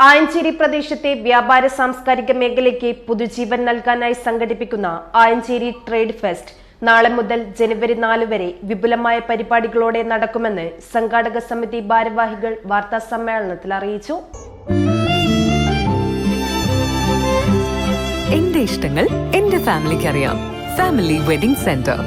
ആയഞ്ചേരി പ്രദേശത്തെ വ്യാപാര സാംസ്കാരിക മേഖലയ്ക്ക് പുതുജീവൻ നൽകാനായി സംഘടിപ്പിക്കുന്ന ആയഞ്ചേരി ട്രേഡ് ഫെസ്റ്റ് നാളെ മുതൽ ജനുവരി 4 വരെ വിപുലമായ പരിപാടികളോടെ നടക്കുമെന്ന് സംഘാടക സമിതി ഭാരവാഹികൾ വാർത്താ സമ്മേളനത്തിൽ അറിയിച്ചു. എന്റെ ഇഷ്ടങ്ങൾ എന്റെ ഫാമിലിക്ക് അറിയാം. Family wedding centre.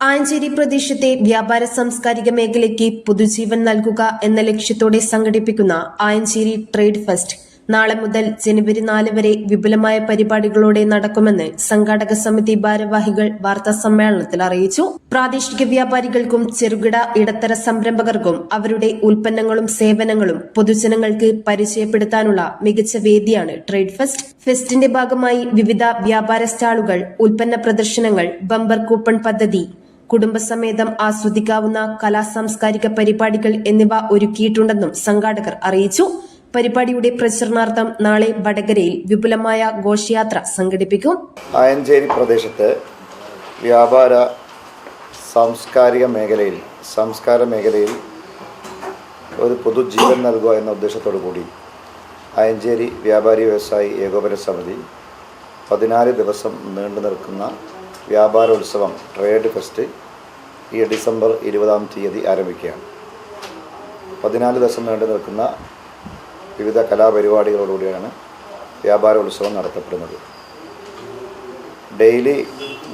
ആയഞ്ചേരി പ്രദേശത്തെ വ്യാപാര സാംസ്കാരിക മേഖലയ്ക്ക് പുതുജീവൻ നൽകുക എന്ന ലക്ഷ്യത്തോടെ സംഘടിപ്പിക്കുന്ന ആയഞ്ചേരി ട്രേഡ് ഫെസ്റ്റ് നാളെ മുതൽ ജനുവരി 4 വരെ വിപുലമായ പരിപാടികളോടെ നടക്കുമെന്ന് സംഘാടക സമിതി ഭാരവാഹികൾ വാർത്താ സമ്മേളനത്തിൽ അറിയിച്ചു. പ്രാദേശിക വ്യാപാരികൾക്കും ചെറുകിട ഇടത്തര സംരംഭകർക്കും അവരുടെ ഉൽപ്പന്നങ്ങളും സേവനങ്ങളും പൊതുജനങ്ങൾക്ക് പരിചയപ്പെടുത്താനുള്ള മികച്ച വേദിയാണ് ട്രേഡ് ഫെസ്റ്റ്. ഫെസ്റ്റിന്റെ ഭാഗമായി വിവിധ വ്യാപാര സ്റ്റാളുകൾ, ഉൽപ്പന്ന പ്രദർശനങ്ങൾ, ബമ്പർ കൂപ്പൺ പദ്ധതി, കുടുംബസമേതം ആസ്വദിക്കാവുന്ന കലാസാംസ്കാരിക പരിപാടികൾ എന്നിവ ഒരുക്കിയിട്ടുണ്ടെന്നും സംഘാടകർ അറിയിച്ചു. പരിപാടിയുടെ പ്രചരണാർത്ഥം നാളെ വടകരയിൽ വിപുലമായ ഘോഷയാത്ര സംഘടിപ്പിക്കും. ആയഞ്ചേരി പ്രദേശത്ത് വ്യാപാര സാംസ്കാര മേഖലയിൽ ഒരു പൊതുജീവൻ നൽകുക എന്ന ഉദ്ദേശത്തോടു കൂടി ആയഞ്ചേരി വ്യാപാരി വ്യവസായി ഏകോപന സമിതി 14 ദിവസം നീണ്ടു നിൽക്കുന്ന വ്യാപാരോത്സവം ട്രേഡ് ഫെസ്റ്റ് ഈ ഡിസംബർ 20-ാം തീയതി ആരംഭിക്കുകയാണ്. 14 ദിവസം നീണ്ടു നിൽക്കുന്ന വിവിധ കലാപരിപാടികളോടുകൂടിയാണ് വ്യാപാരോത്സവം നടത്തപ്പെടുന്നത്. ഡെയിലി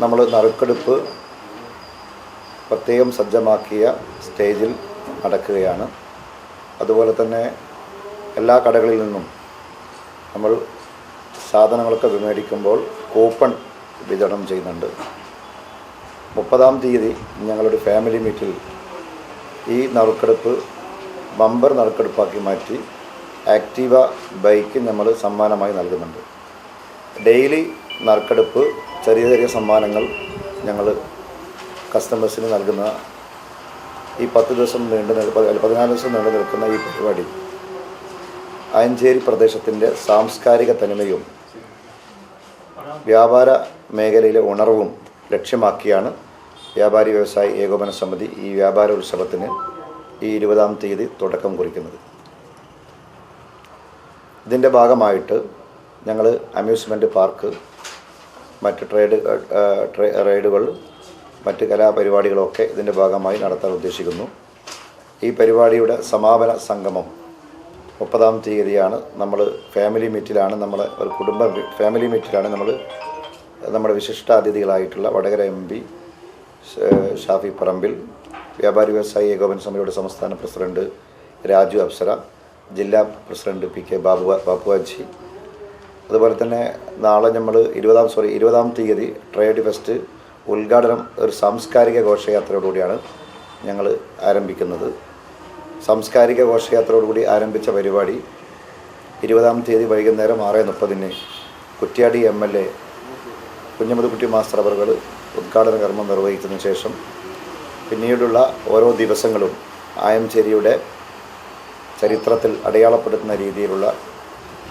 നമ്മൾ നറുക്കെടുപ്പ് പ്രത്യേകം സജ്ജമാക്കിയ സ്റ്റേജിൽ നടക്കുകയാണ്. അതുപോലെ തന്നെ എല്ലാ കടകളിൽ നിന്നും നമ്മൾ സാധനങ്ങളൊക്കെ മേടിക്കുമ്പോൾ കൂപ്പൺ വിതരണം ചെയ്യുന്നുണ്ട്. 30-ാം തീയതി ഞങ്ങളുടെ ഫാമിലി മീറ്റിൽ ഈ നറുക്കെടുപ്പ് ബമ്പർ നറുക്കെടുപ്പാക്കി മാറ്റി ആക്റ്റീവ ബൈക്ക് നമ്മൾ സമ്മാനമായി നൽകുന്നുണ്ട്. ഡെയിലി നറുക്കെടുപ്പ്, ചെറിയ ചെറിയ സമ്മാനങ്ങൾ ഞങ്ങൾ കസ്റ്റമേഴ്സിന് നൽകുന്ന ഈ 14 ദിവസം നീണ്ടു നിൽക്കുന്ന ഈ പരിപാടി ആയഞ്ചേരി പ്രദേശത്തിൻ്റെ സാംസ്കാരിക തനിമയും വ്യാപാര മേഖലയിലെ ഉണർവും ലക്ഷ്യമാക്കിയാണ് വ്യാപാരി വ്യവസായി ഏകോപന സമിതി ഈ വ്യാപാരോത്സവത്തിന് ഈ 20-ാം തീയതി തുടക്കം കുറിക്കുന്നത്. ഇതിൻ്റെ ഭാഗമായിട്ട് ഞങ്ങൾ അമ്യൂസ്മെൻറ്റ് പാർക്ക്, മറ്റ് റൈഡുകൾ, മറ്റ് കലാപരിപാടികളൊക്കെ ഇതിൻ്റെ ഭാഗമായി നടത്താൻ ഉദ്ദേശിക്കുന്നു. ഈ പരിപാടിയുടെ സമാപന സംഗമം 30-ാം തീയതിയാണ്. നമ്മൾ ഫാമിലി മീറ്റിലാണ് നമ്മൾ നമ്മുടെ വിശിഷ്ടാതിഥികളായിട്ടുള്ള വടകര MP ഷാഫി പറമ്പിൽ, വ്യാപാരി വ്യവസായി ഏകോപന സമിതിയുടെ സംസ്ഥാന പ്രസിഡന്റ് രാജു അപ്സര, ജില്ലാ പ്രസിഡന്റ് PK ബാബുവാജി, അതുപോലെ തന്നെ നാളെ നമ്മൾ 20-ാം തീയതി ട്രേഡ് ഫെസ്റ്റ് ഉദ്ഘാടനം ഒരു സാംസ്കാരിക ഘോഷയാത്രയോടുകൂടിയാണ് ഞങ്ങൾ ആരംഭിക്കുന്നത്. സാംസ്കാരിക ഘോഷയാത്രയോടുകൂടി ആരംഭിച്ച പരിപാടി 20-ാം തീയതി വൈകുന്നേരം 6:30 കുറ്റ്യാടി MLA കുഞ്ഞമുതുകുട്ടി മാസ്റ്റർ അവറുകൾ ഉദ്ഘാടന കർമ്മം നിർവഹിച്ചതിന് ശേഷം പിന്നീടുള്ള ഓരോ ദിവസങ്ങളും ആയഞ്ചേരിയുടെ ചരിത്രത്തിൽ അടയാളപ്പെടുത്തുന്ന രീതിയിലുള്ള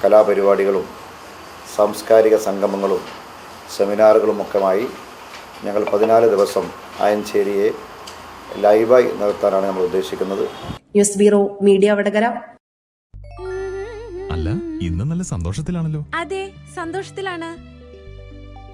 കലാപരിപാടികളും സാംസ്കാരിക സംഗമങ്ങളും സെമിനാറുകളുമൊക്കെയുമായി ഞങ്ങൾ 14 ദിവസം ആയഞ്ചേരിയെ ലൈവായി നിർത്താനാണ് നമ്മൾ ഉദ്ദേശിക്കുന്നത്. News bureau media Vadakara. അല്ല, ഇന്ന് നല്ല സന്തോഷത്തിലാണല്ലോ? അതെ, സന്തോഷത്തിലാണ്.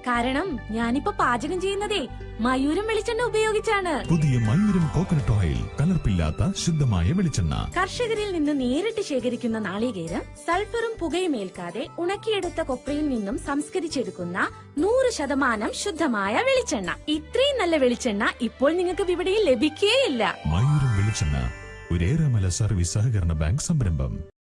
കാരണം ഞാനിപ്പോ പാചകം ചെയ്യുന്നതേ മയൂരം വെളിച്ചെണ്ണ ഉപയോഗിച്ചാണ്. പുതിയ മയൂരം കോക്കനട്ട് ഓയിൽ, കലർപ്പില്ലാത്ത ശുദ്ധമായ വെളിച്ചെണ്ണ. കർഷകരിൽ നിന്ന് നേരിട്ട് ശേഖരിക്കുന്ന നാളികേരം സൾഫറും പുകയും ഏൽക്കാതെ ഉണക്കിയെടുത്ത കൊപ്രയിൽ നിന്നും സംസ്കരിച്ചെടുക്കുന്ന 100% ശുദ്ധമായ വെളിച്ചെണ്ണ. ഇത്രയും നല്ല വെളിച്ചെണ്ണ ഇപ്പോൾ നിങ്ങൾക്ക് വിപണിയിൽ ലഭിക്കുകയില്ല. മയൂരം വെളിച്ചെണ്ണ, ഒരു ഏറെമല സർവീസ് സഹകരണ ബാങ്ക് സംരംഭം.